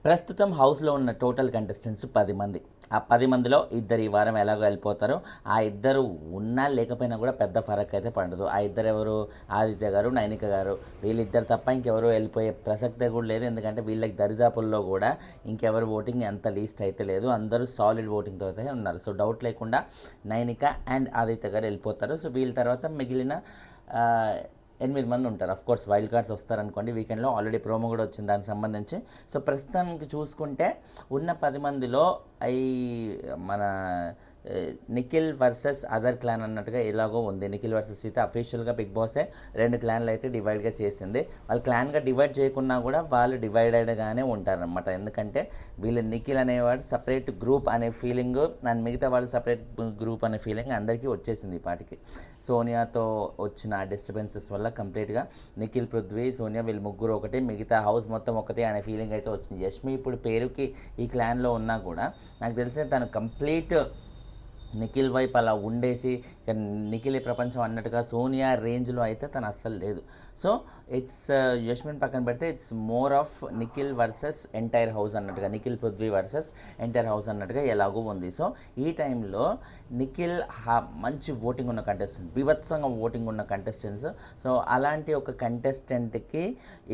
ప్రస్తుతం హౌస్లో ఉన్న టోటల్ కంటెస్టెంట్స్ 10 మంది. ఆ 10 మందిలో ఇద్దరు ఈ వారం ఎలాగో వెళ్ళిపోతారు. ఆ ఇద్దరు ఉన్నా లేకపోయినా కూడా పెద్ద ఫరక్ అయితే పడదు. ఆ ఇద్దరు ఎవరు? ఆదిత్య గారు, నైనిక గారు. వీళ్ళిద్దరు తప్ప ఇంకెవరు వెళ్ళిపోయే ప్రసక్తే కూడా లేదు. ఎందుకంటే వీళ్ళకి దరిదాపుల్లో కూడా ఇంకెవరు ఓటింగ్ ఎంత లీస్ట్ అయితే లేదు. అందరూ సాలిడ్ ఓటింగ్తో అయితే ఉన్నారు. సో డౌట్ లేకుండా నైనిక అండ్ ఆదిత్య గారు వెళ్ళిపోతారు. సో వీళ్ళ తర్వాత మిగిలిన 8 మంది ఉంటారు. అఫ్ కోర్స్ వైల్డ్ కార్డ్స్ వస్తారనుకోండి. వీకెండ్లో ఆల్రెడీ ప్రోమో కూడా వచ్చింది దానికి సంబంధించి. సో ప్రస్తుతానికి చూసుకుంటే ఉన్న 10 మందిలో మన నిఖిల్ వర్సెస్ అదర్ క్లాన్ అన్నట్టుగా ఎలాగో ఉంది. నిఖిల్ వర్సెస్ అయితే అఫీషియల్గా బిగ్ బాసే 2 క్లాన్లు అయితే డివైడ్గా చేసింది. వాళ్ళు క్లాన్గా డివైడ్ చేయకున్నా కూడా వాళ్ళు డివైడెడ్గానే ఉంటారనమాట. ఎందుకంటే వీళ్ళు నిఖిల్ అనేవాడు సపరేట్ గ్రూప్ అనే ఫీలింగ్, అండ్ మిగతా వాళ్ళు సపరేట్ గ్రూప్ అనే ఫీలింగ్ అందరికీ వచ్చేసింది ఈ పాటికి. సోనియాతో వచ్చిన డిస్టర్బెన్సెస్ వల్ల కంప్లీట్గా నిఖిల్, పృథ్వీ, సోనియా వీళ్ళు ముగ్గురు ఒకటి, మిగతా హౌస్ మొత్తం ఒకటే అనే ఫీలింగ్ అయితే వచ్చింది. యష్మి ఇప్పుడు పేరుకి ఈ క్లాన్లో ఉన్నా కూడా నాకు తెలిసి తను కంప్లీట్ నిఖిల్ వైపు అలా ఉండేసి ఇక నిఖిల్ ప్రపంచం అన్నట్టుగా సోనియా రేంజ్లో అయితే తను అస్సలు లేదు. సో ఇట్స్ యష్మిన్ పక్కన పెడితే it's more of Nikhil versus entire house అన్నట్టుగా, Nikhil, Prithvi versus entire house అన్నట్టుగా ఎలాగూ ఉంది. సో ఈ టైంలో నిఖిల్ మంచి ఓటింగ్ ఉన్న కంటెస్టెంట్, బీభత్సంగా ఓటింగ్ ఉన్న కంటెస్టెంట్స్. సో అలాంటి ఒక కంటెస్టెంట్కి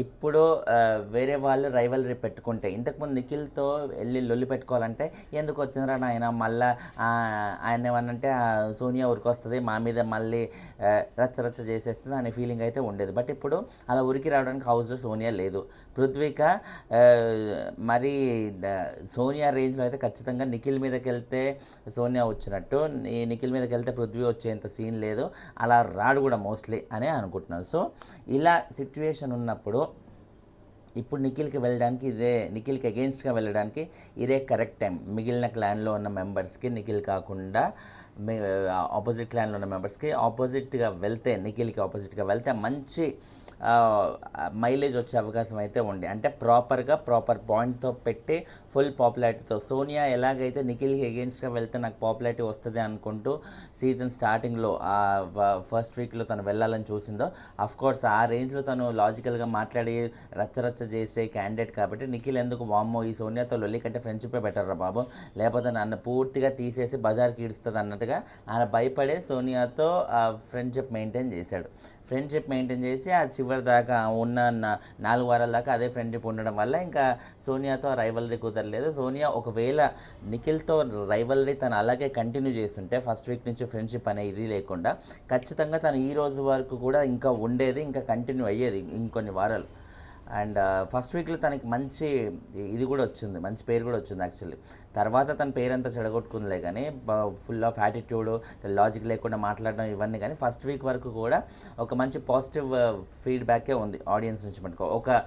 ఇప్పుడు వేరే వాళ్ళు రైవలరీ పెట్టుకుంటే, ఇంతకుముందు నిఖిల్తో వెళ్ళి లొల్లి పెట్టుకోవాలంటే ఎందుకు వచ్చిందిరా నాయన మళ్ళీ ఆయన ఏమన్నంటే సోనియా ఉరికొస్తుంది మా మీద మళ్ళీ రచ్చ చేసేస్తుంది అనే ఫీలింగ్ అయితే ఉండేది. బట్ ఇప్పుడు అలా ఉరికి రావడానికి హౌస్లో సోనియా లేదు. పృథ్విక మరి సోనియా రేంజ్లో అయితే ఖచ్చితంగా నిఖిల్ మీదకి వెళ్తే సోనియా వచ్చినట్టు, ఈ నిఖిల్ మీదకి వెళ్తే పృథ్వీ వచ్చేంత సీన్ లేదు, అలా రాడు కూడా మోస్ట్లీ అనే అనుకుంటున్నాను. సో ఇలా సిచ్యువేషన్ ఉన్నప్పుడు ఇప్పుడు నిఖిల్కి వెళ్ళడానికి నిఖిల్కి అగెయిన్స్ట్గా వెళ్ళడానికి ఇదే కరెక్ట్ టైం. మిగిలిన క్లాన్లో ఉన్న మెంబర్స్కి నిఖిల్ కాకుండా ఆపోజిట్ క్లాన్లో ఉన్న మెంబర్స్కి ఆపోజిట్గా వెళ్తే, నిఖిల్కి ఆపోజిట్గా వెళ్తే మంచి మైలేజ్ వచ్చే అవకాశం అయితే ఉంది. అంటే ప్రాపర్ పాయింట్తో పెట్టి ఫుల్ పాపులారిటీతో, సోనియా ఎలాగైతే నిఖిల్కి ఎగెయిన్స్ట్గా వెళ్తే నాకు పాపులారిటీ వస్తుంది అనుకుంటూ సీజన్ స్టార్టింగ్లో ఫస్ట్ వీక్లో తను వెళ్ళాలని చూసిందో, అఫ్కోర్స్ ఆ రేంజ్లో తను లాజికల్గా మాట్లాడి రచ్చ చేసే క్యాండిడేట్ కాబట్టి నిఖిల్ ఎందుకు వామ్మో ఈ సోనియాతో లొల్లి కంటే ఫ్రెండ్షిప్పే బెటర్ రా బాబు, లేకపోతే నన్ను పూర్తిగా తీసేసి బజార్కి ఈడుస్తుంది అన్నట్టుగా ఆయన భయపడే సోనియాతో ఫ్రెండ్షిప్ మెయింటైన్ చేశాడు. ఫ్రెండ్షిప్ మెయింటైన్ చేసి ఆ చివరి దాకా ఉన్న 4 వారాల దాకా అదే ఫ్రెండ్షిప్ ఉండడం వల్ల ఇంకా సోనియాతో రైవలరీ కుదరలేదు. సోనియా ఒకవేళ నిఖిల్తో రైవలరీ తను అలాగే కంటిన్యూ చేస్తుంటే, ఫస్ట్ వీక్ నుంచి ఫ్రెండ్షిప్ అనేది లేకుండా, ఖచ్చితంగా తను ఈ రోజు వరకు కూడా ఇంకా ఉండేది, ఇంకా కంటిన్యూ అయ్యేది ఇంకొన్ని వారాలు. అండ్ ఫస్ట్ వీక్లో తనకి మంచి ఇది కూడా వచ్చింది, మంచి పేరు కూడా వచ్చింది యాక్చువల్లీ. తర్వాత తన పేరంతా చెడగొట్టుకుందిలే కానీ, ఫుల్ ఆఫ్ యాటిట్యూడ్, లాజిక్ లేకుండా మాట్లాడడం ఇవన్నీ, కానీ ఫస్ట్ వీక్ వరకు కూడా ఒక మంచి పాజిటివ్ ఫీడ్బ్యాకే ఉంది ఆడియన్స్ నుంచి. మనకు ఒక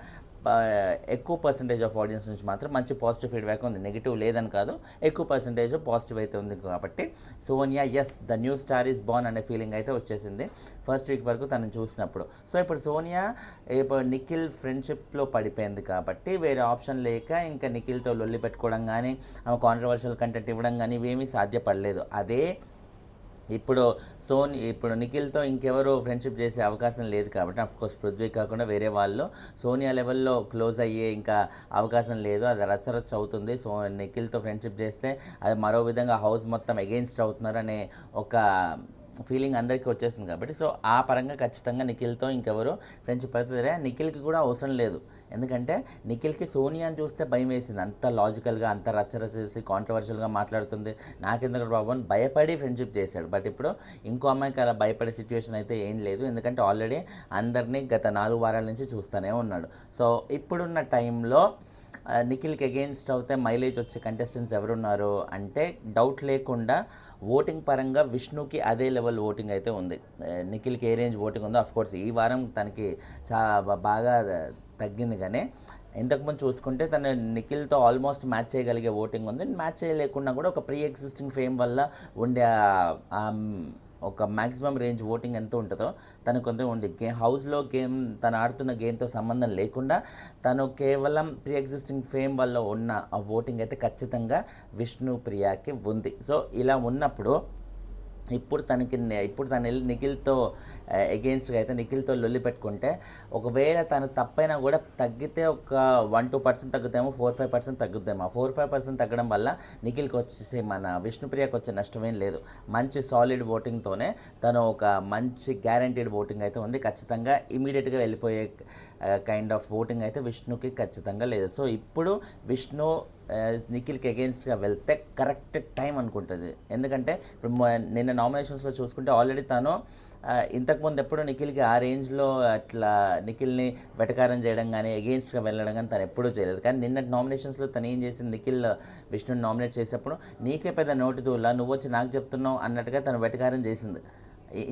ఎక్కువ పర్సంటేజ్ ఆఫ్ ఆడియన్స్ నుంచి మాత్రం మంచి పాజిటివ్ ఫీడ్బ్యాక్ ఉంది. నెగిటివ్ లేదని కాదు, ఎక్కువ పర్సంటేజ్ పాజిటివ్ అయితే ఉంది. కాబట్టి Sonia as the new star is born అనే ఫీలింగ్ అయితే వచ్చేసింది ఫస్ట్ వీక్ వరకు తను చూసినప్పుడు. సో ఇప్పుడు సోనియా ఇప్పుడు నిఖిల్ ఫ్రెండ్షిప్లో పడిపోయింది కాబట్టి వేరే ఆప్షన్ లేక ఇంకా నిఖిల్తో లొల్లి పెట్టుకోవడం కానీ, కాంట్రవర్షియల్ కంటెంట్ ఇవ్వడం కానీ ఇవేమీ సాధ్యపడలేదు. అదే ఇప్పుడు నిఖిల్తో ఇంకెవరు ఫ్రెండ్షిప్ చేసే అవకాశం లేదు కాబట్టి, అఫ్కోర్స్ పృథ్వీ కాకుండా వేరే వాళ్ళు సోనియా లెవెల్లో క్లోజ్ అయ్యే ఇంకా అవకాశం లేదు. అది రచ్చ అవుతుంది. నిఖిల్తో ఫ్రెండ్షిప్ చేస్తే అది మరో విధంగా హౌస్ మొత్తం అగెయిన్స్ట్ అవుతున్నారు అనే ఒక ఫీలింగ్ అందరికీ వచ్చేసింది కాబట్టి, సో ఆ పరంగా ఖచ్చితంగా నిఖిల్తో ఇంకెవరు ఫ్రెండ్షిప్ అవుతుంది. నిఖిల్కి కూడా అవసరం లేదు, ఎందుకంటే నిఖిల్కి సోనియాని చూస్తే భయం వేసింది. అంత లాజికల్గా, అంత రచ్చ చేసి కాంట్రవర్షియల్గా మాట్లాడుతుంది, నాకెందుకు బాబు అని భయపడి ఫ్రెండ్షిప్ చేశాడు. బట్ ఇప్పుడు ఇంకో అమ్మాయికి అలా భయపడే సిచ్యువేషన్ అయితే ఏం లేదు, ఎందుకంటే ఆల్రెడీ అందరినీ గత 4 వారాల నుంచి చూస్తూనే ఉన్నాడు. సో ఇప్పుడున్న టైంలో నిఖిల్కి అగెయిన్స్ట్ అవుతే మైలేజ్ వచ్చే కంటెస్టెంట్స్ ఎవరున్నారు అంటే, డౌట్ లేకుండా ఓటింగ్ పరంగా విష్ణుకి అదే లెవెల్ ఓటింగ్ అయితే ఉంది. నిఖిల్కి ఏ రేంజ్ ఓటింగ్ ఉందో, అఫ్కోర్స్ ఈ వారం తనకి బాగా తగ్గింది, కానీ ఇంతకుముందు చూసుకుంటే తను నిఖిల్తో ఆల్మోస్ట్ మ్యాచ్ చేయగలిగే ఓటింగ్ ఉంది. మ్యాచ్ చేయలేకుండా కూడా ఒక ప్రీ ఎగ్జిస్టింగ్ ఫేమ్ వల్ల ఉండే ఒక మ్యాక్సిమం రేంజ్ ఓటింగ్ ఎంత ఉంటుందో తనకు కొంత ఉంది. హౌస్లో గేమ్ తను ఆడుతున్న గేమ్తో సంబంధం లేకుండా తను కేవలం ప్రీ ఎగ్జిస్టింగ్ ఫేమ్ వల్ల ఉన్న ఆ ఓటింగ్ అయితే ఖచ్చితంగా విష్ణు ప్రియాకి ఉంది. సో ఇలా ఉన్నప్పుడు ఇప్పుడు తను వెళ్ళి నిఖిల్తో ఎగెయిన్స్ట్గా అయితే నిఖిల్తో లొల్లి పెట్టుకుంటే ఒకవేళ తను తప్పైనా కూడా తగ్గితే ఒక 1-2% తగ్గుతామో 4-5% తగ్గుతామో. ఆ 4-5% తగ్గడం వల్ల నిఖిల్కి వచ్చేసి మన విష్ణుప్రియకి వచ్చే నష్టమేం లేదు. మంచి సాలిడ్ ఓటింగ్తోనే తను ఒక మంచి గ్యారంటీడ్ ఓటింగ్ అయితే ఉంది. ఖచ్చితంగా ఇమీడియట్గా వెళ్ళిపోయే కైండ్ ఆఫ్ ఓటింగ్ అయితే విష్ణుకి ఖచ్చితంగా లేదు. సో ఇప్పుడు విష్ణు నిఖిల్కి అగెయిన్స్ట్గా వెళ్తే కరెక్ట్ టైం అనుకుంటుంది. ఎందుకంటే ఇప్పుడు నిన్న నామినేషన్స్లో చూసుకుంటే ఆల్రెడీ తను ఇంతకుముందు ఎప్పుడు నిఖిల్కి ఆ రేంజ్లో అట్లా నిఖిల్ని వెటకారం చేయడం కానీ అగెయిన్స్ట్గా వెళ్ళడం కానీ తను ఎప్పుడూ చేయలేదు. కానీ నిన్నటి నామినేషన్స్లో తను ఏం చేసింది, నిఖిల్ విష్ణుని నామినేట్ చేసేప్పుడు నీకే పెద్ద నోటి దూలా నువ్వు వచ్చి నాకు చెప్తున్నావు అన్నట్టుగా తను వెటకారం చేసింది.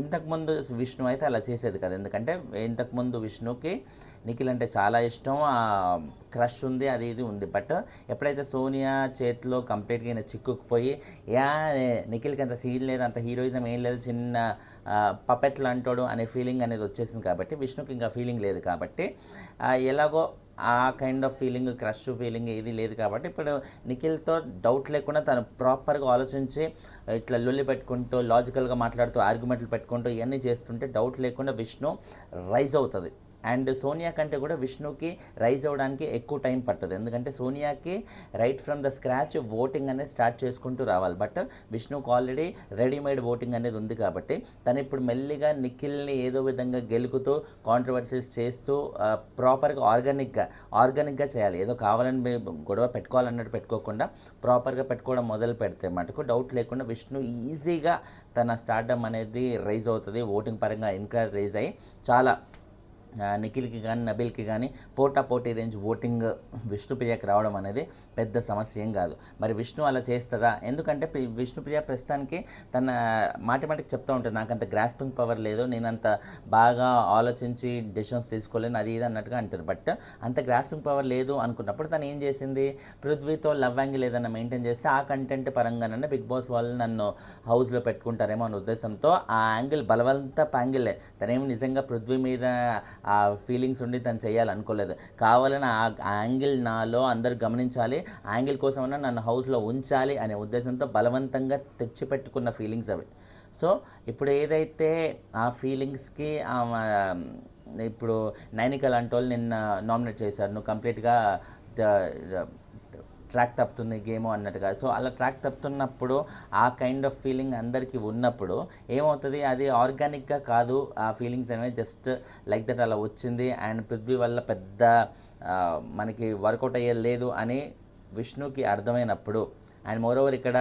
ఇంతకుముందు విష్ణు అయితే అలా చేసేది కదా. ఎందుకంటే ఇంతకుముందు విష్ణుకి నిఖిల్ అంటే చాలా ఇష్టం, క్రష్ ఉంది, అది ఇది ఉంది. బట్ ఎప్పుడైతే సోనియా చేతిలో కంప్లీట్గా ఈయన చిక్కుకుపోయి నిఖిల్కి అంత సీన్ లేదు, అంత హీరోయిజం ఏం లేదు, చిన్న పపెట్లు అంటాడు అనే ఫీలింగ్ అనేది వచ్చేసింది. కాబట్టి విష్ణుకి ఇంకా ఫీలింగ్ లేదు. కాబట్టి ఎలాగో ఆ kind of feeling, crush feeling ఏది లేదు. కాబట్టి ఇప్పుడు నిఖిల్తో డౌట్ లేకుండా తను ప్రాపర్గా ఆలోచించి ఇట్లా లొల్లి పెట్టుకుంటూ లాజికల్గా మాట్లాడుతూ ఆర్గ్యుమెంట్లు పెట్టుకుంటూ ఇవన్నీ చేస్తుంటే డౌట్ లేకుండా విష్ణు రైజ్ అవుతుంది. అండ్ సోనియా కంటే కూడా విష్ణుకి రైజ్ అవ్వడానికి ఎక్కువ టైం పడుతుంది. ఎందుకంటే సోనియాకి right from the scratch voting అనేది స్టార్ట్ చేసుకుంటూ రావాలి. బట్ విష్ణుకి ఆల్రెడీ రెడీమేడ్ ఓటింగ్ అనేది ఉంది. కాబట్టి తను ఇప్పుడు మెల్లిగా నిఖిల్ని ఏదో విధంగా గెలుకుతూ కాంట్రవర్సీస్ చేస్తూ ప్రాపర్గా ఆర్గానిక్గా చేయాలి. ఏదో కావాలని గొడవ పెట్టుకోవాలన్నట్టు పెట్టుకోకుండా ప్రాపర్గా పెట్టుకోవడం మొదలు పెడితే మటుకు డౌట్ లేకుండా విష్ణు ఈజీగా తన స్టార్డమ్ అనేది రైజ్ అవుతుంది. ఓటింగ్ పరంగా ఇంకా రైజ్ అయ్యి చాలా నిఖిల్కి కానీ నబీల్కి కానీ పోటీ రేంజ్ ఓటింగ్ విష్ణుప్రియకి రావడం అనేది పెద్ద సమస్య ఏం కాదు. మరి విష్ణు అలా చేస్తుందా? ఎందుకంటే విష్ణుప్రియ ప్రస్తుతానికి తన మాటికి చెప్తూ ఉంటుంది, నాకు అంత గ్రాస్పింగ్ పవర్ లేదు, నేను అంత బాగా ఆలోచించి డెసిషన్స్ తీసుకోలేను, అది ఇది అన్నట్టుగా అంటారు. బట్ అంత గ్రాస్పింగ్ పవర్ లేదు అనుకున్నప్పుడు తను ఏం చేసింది, పృథ్వీతో లవ్ యాంగిల్ ఏదైనా మెయింటైన్ చేస్తే ఆ కంటెంట్ పరంగానే బిగ్ బాస్ వాళ్ళు నన్ను హౌస్లో పెట్టుకుంటారేమో అనే ఉద్దేశంతో ఆ యాంగిల్ బలవంతపు యాంగిలే. తనేమి నిజంగా పృథ్వీ మీద ఆ ఫీలింగ్స్ ఉండి తను చేయాలనుకోలేదు. కావాలని ఆ యాంగిల్ నాలో అందరు గమనించాలి, యాంగిల్ కోసమన్నా నన్ను హౌస్లో ఉంచాలి అనే ఉద్దేశంతో బలవంతంగా తెచ్చిపెట్టుకున్న ఫీలింగ్స్ అవి. సో ఇప్పుడు ఏదైతే ఆ ఫీలింగ్స్కి ఇప్పుడు నైనిక లాంటి వాళ్ళు నిన్న నామినేట్ చేశారు, నువ్వు కంప్లీట్గా ట్రాక్ తప్పుతుంది గేమ్ అన్నట్టుగా. సో అలా ట్రాక్ తప్పుతున్నప్పుడు ఆ కైండ్ ఆఫ్ ఫీలింగ్ అందరికీ ఉన్నప్పుడు ఏమవుతుంది, అది ఆర్గానిక్గా కాదు, ఆ ఫీలింగ్స్ అనేవి జస్ట్ లైక్ దట్ అలా వచ్చింది అండ్ పృథ్వీ వల్ల పెద్ద మనకి వర్కౌట్ అయ్యేది అని విష్ణుకి అర్థమైనప్పుడు, అండ్ మోరోవర్ ఇక్కడ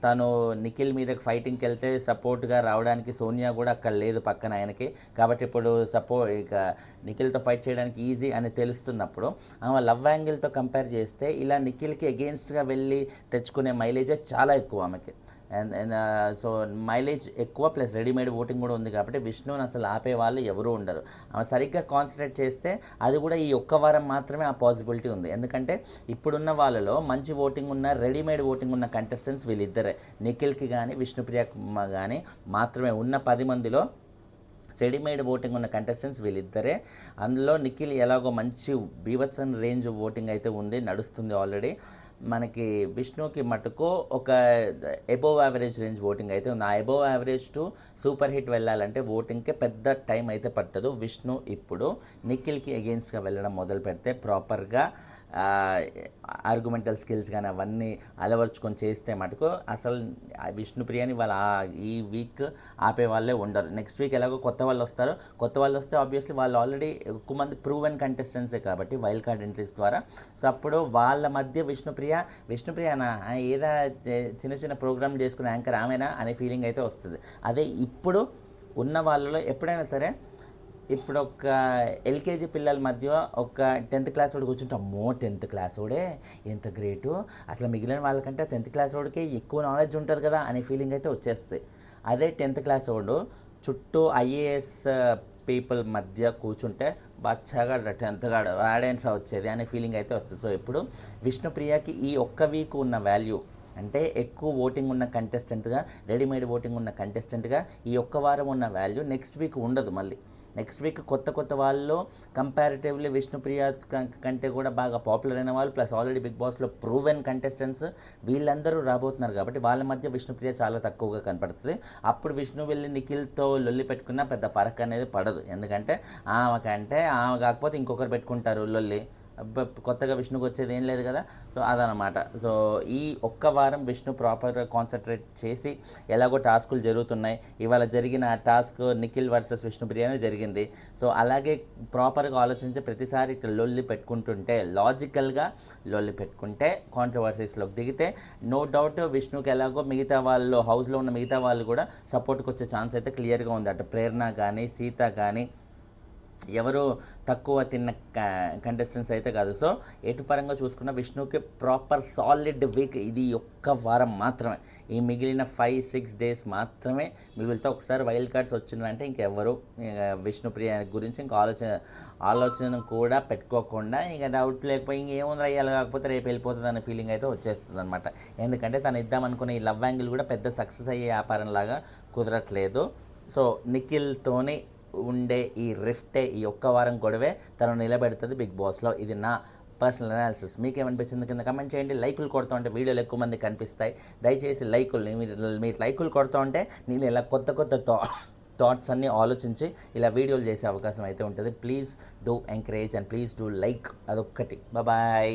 తను నిఖిల్ మీదకి ఫైటింగ్కి వెళ్తే సపోర్ట్గా రావడానికి సోనియా కూడా అక్కడ లేదు పక్కన ఆయనకి. కాబట్టి ఇప్పుడు ఇక నిఖిల్తో ఫైట్ చేయడానికి ఈజీ అని తెలుస్తున్నప్పుడు ఆమె లవ్ యాంగిల్తో కంపేర్ చేస్తే ఇలా నిఖిల్కి అగెయిన్స్ట్గా వెళ్ళి తెచ్చుకునే మైలేజే చాలా ఎక్కువ ఆమెకి. అండ్ సో మైలేజ్ ఎక్కువ ప్లస్ రెడీమేడ్ ఓటింగ్ కూడా ఉంది. కాబట్టి విష్ణుని అసలు ఆపే వాళ్ళు ఎవరూ ఉండరు. ఆమె సరిగ్గా కాన్సన్ట్రేట్ చేస్తే అది కూడా ఈ ఒక్క వారం మాత్రమే ఆ పాసిబిలిటీ ఉంది. ఎందుకంటే ఇప్పుడున్న వాళ్ళలో మంచి ఓటింగ్ ఉన్న రెడీమేడ్ ఓటింగ్ ఉన్న కంటెస్టెంట్స్ వీళ్ళిద్దరే, నిఖిల్కి కానీ విష్ణుప్రియ కానీ మాత్రమే. ఉన్న 10 మందిలో రెడీమేడ్ ఓటింగ్ ఉన్న కంటెస్టెంట్స్ వీళ్ళిద్దరే. అందులో నిఖిల్ ఎలాగో మంచి బీభత్సన్ రేంజ్ ఓటింగ్ అయితే ఉంది, నడుస్తుంది ఆల్రెడీ. మనకి విష్ణుకి మటుకు ఒక అబోవ్ యావరేజ్ రేంజ్ ఓటింగ్ అయితే ఉంది. ఆ above average to super hit వెళ్ళాలంటే ఓటింగ్కే పెద్ద టైం అయితే పట్టదు. విష్ణు ఇప్పుడు నిఖిల్కి అగెయిన్స్ట్గా వెళ్ళడం మొదలు పెడితే ప్రాపర్గా ఆర్గ్యుమెంటల్ స్కిల్స్ కానీ అవన్నీ అలవర్చుకొని చేస్తే మటుకు అసలు విష్ణుప్రియని వాళ్ళ ఈ వీక్ ఆపే వాళ్ళే ఉండరు. నెక్స్ట్ వీక్ ఎలాగో కొత్త వాళ్ళు వస్తారు. కొత్త వాళ్ళు వస్తే ఆబ్వియస్లీ వాళ్ళు ఆల్రెడీ ఎక్కువ మంది ప్రూవెన్ కంటెస్టెంట్సే కాబట్టి వైల్డ్ కార్డ్ ఎంట్రీస్ ద్వారా. సో అప్పుడు వాళ్ళ మధ్య విష్ణుప్రియనా ఏదా చిన్న చిన్న ప్రోగ్రామ్ చేసుకునే యాంకర్ ఆమెనా అనే ఫీలింగ్ అయితే వస్తుంది. అదే ఇప్పుడు ఉన్న వాళ్ళలో ఎప్పుడైనా సరే, ఇప్పుడు ఒక ఎల్కేజీ పిల్లల మధ్య ఒక 10th క్లాస్ వాడు కూర్చుంటే అమ్మో 10th క్లాస్ వాడే ఎంత గ్రేటు, అసలు మిగిలిన వాళ్ళకంటే 10th క్లాస్ వాడికి ఎక్కువ నాలెడ్జ్ ఉంటుంది కదా అనే ఫీలింగ్ అయితే వచ్చేస్తాయి. అదే 10th క్లాస్ వాడు చుట్టూ ఐఏఎస్ పీపుల్ మధ్య కూర్చుంటే బచ్చగాడు 10th గాడు వాడేంట్రా వచ్చేది అనే ఫీలింగ్ అయితే వస్తుంది. సో ఇప్పుడు విష్ణుప్రియకి ఈ ఒక్క వీక్ ఉన్న వాల్యూ అంటే ఎక్కువ ఓటింగ్ ఉన్న కంటెస్టెంట్గా, రెడీమేడ్ ఓటింగ్ ఉన్న కంటెస్టెంట్గా ఈ ఒక్క వారం ఉన్న వాల్యూ నెక్స్ట్ వీక్ ఉండదు. మళ్ళీ నెక్స్ట్ వీక్ కొత్త వాళ్ళు కంపారిటివ్లీ విష్ణుప్రియ కంటే కూడా బాగా పాపులర్ అయిన వాళ్ళు ప్లస్ ఆల్రెడీ బిగ్ బాస్లో ప్రూవెన్ కంటెస్టెంట్స్ వీళ్ళందరూ రాబోతున్నారు కాబట్టి వాళ్ళ మధ్య విష్ణుప్రియ చాలా తక్కువగా కనపడుతుంది. అప్పుడు విష్ణు వెళ్ళి నిఖిల్తో లొల్లి పెట్టుకున్నా పెద్ద ఫరక్ అనేది పడదు. ఎందుకంటే ఆమె కాకపోతే ఇంకొకరు పెట్టుకుంటారు లొల్లి. కొత్తగా విష్ణుకి వచ్చేది ఏం లేదు కదా. సో అదనమాట. సో ఈ ఒక్క వారం విష్ణు ప్రాపర్గా కాన్సన్ట్రేట్ చేసి ఎలాగో టాస్కులు జరుగుతున్నాయి. ఇవాళ జరిగిన ఆ టాస్క్ నిఖిల్ వర్సెస్ విష్ణుప్రియనే జరిగింది. సో అలాగే ప్రాపర్గా ఆలోచించి ప్రతిసారి ఇట్లా లొల్లి పెట్టుకుంటుంటే లాజికల్గా లొల్లి పెట్టుకుంటే కాంట్రవర్సీస్లోకి దిగితే నో డౌట్ విష్ణుకి ఎలాగో మిగతా వాళ్ళు హౌస్లో ఉన్న మిగతా వాళ్ళు కూడా సపోర్ట్కి వచ్చే ఛాన్స్ అయితే క్లియర్గా ఉంది. అటు ప్రేరణ కానీ సీత కానీ ఎవరు తక్కువ తిన్న కంటెస్టెంట్స్ అయితే కాదు. సో ఎటు పరంగా చూసుకున్న విష్ణుకి ప్రాపర్ సాలిడ్ వీక్ ఇది ఒక్క వారం మాత్రమే. ఈ మిగిలిన 5-6 డేస్ మాత్రమే మిగులుతో ఒకసారి వైల్డ్ కార్డ్స్ వచ్చిందంటే ఇంకెవ్వరు విష్ణుప్రియ గురించి ఇంకా ఆలోచన కూడా పెట్టుకోకుండా ఇంకా డౌట్ లేకపోయి ఇంకేముంది అయ్యాలి కాకపోతే రేపు వెళ్ళిపోతుంది అనే ఫీలింగ్ అయితే వచ్చేస్తుంది అనమాట. ఎందుకంటే తను ఇద్దామనుకున్న ఈ లవ్ యాంగిల్ కూడా పెద్ద సక్సెస్ అయ్యే వ్యాపారంలాగా కుదరట్లేదు. సో నిఖిల్తోని ఉండే ఈ రిఫ్టే ఈ ఒక్క వారం గొడవే తను నిలబెడుతుంది బిగ్ బాస్లో. ఇది నా పర్సనల్ అనాలిసిస్. మీకేమనిపించింది కింద కమెంట్ చేయండి. లైకులు కొడుతూ ఉంటే వీడియోలు ఎక్కువ మంది కనిపిస్తాయి. దయచేసి లైకులు మీరు లైకులు కొడుతూ ఉంటే నేను ఇలా కొత్త థాట్స్ అన్నీ ఆలోచించి ఇలా వీడియోలు చేసే అవకాశం అయితే ఉంటుంది. Please do encourage and please do like. అదొక్కటి. బాయ్.